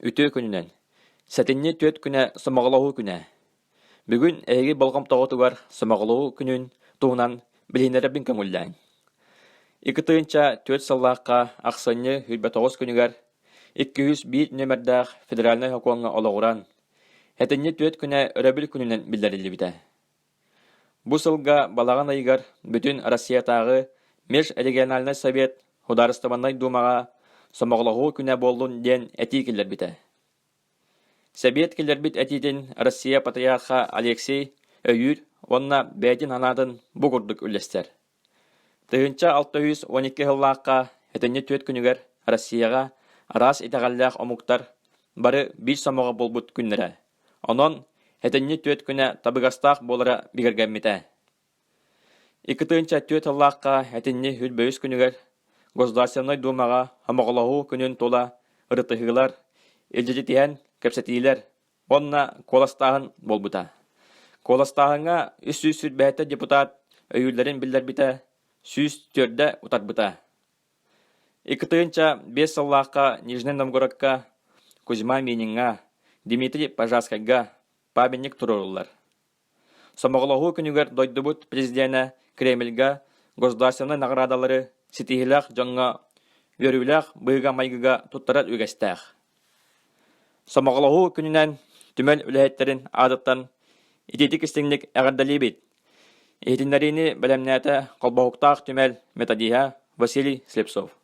үтө күнінен. Сәтінне төт күнә сымағылауы күнә. Бүгін әйгі болғам тоғытуғар сымағылауы күнін туғынан білінеребін көңілләң. Икытыынча төт саллаққа ақсанны хүлбә тоғыз күнігер 201 нөмірдәқ федеральный хокуанға олағыран. Әтінне төт күнә өрәбіл күнінен білдерілі біті. Бұ сылға балаған айғар бүтін Россиятағы Меж региональный совет Хударыстываннай думаға сымағылауы күнә болуын ден әти келер біті. Совет келер бит әтиден Россия патриарха Алексей өйір, онна бәйтін анадын бұғырдық үлестер. Тыгынча 612 хыллаққа әтінне төт күнігер Россияға арас итағаллақ омуқтар бары бір самаға болбут күннері. Онон әтінне төт күнә табығастақ болыра бігергәмметі. Икытыынча төт хыллаққа әтінне хүлбөйіз күнігер Государственной думаға хамағылауы күнін тола ұрытығылар, елжететіген кәпсәтейлер, онна коластағын болбыта. Коластағынға үс сүрбәті депутат өйірлерін білдер біті, сүз төрді ұтарбыта. Икытыынча 5 сыллаққа Нижний Новгородқа, Кузьма Мининға, Дмитрий Пожаскайға памятник тұрырылар. Самағылауы күнігер дойдыбыт президенті Кремльға государственный наградалары сетихилах жаңға верулях бұйға майгыға тұттарат үгәстәқ. Самағылауы күнінен түмәл үләйеттерін адыттан итетік істіңлік әғардалі бет. Ехтінлеріні бәлемнәті қалбауқтақ түмәл методиha Василий Слепцов.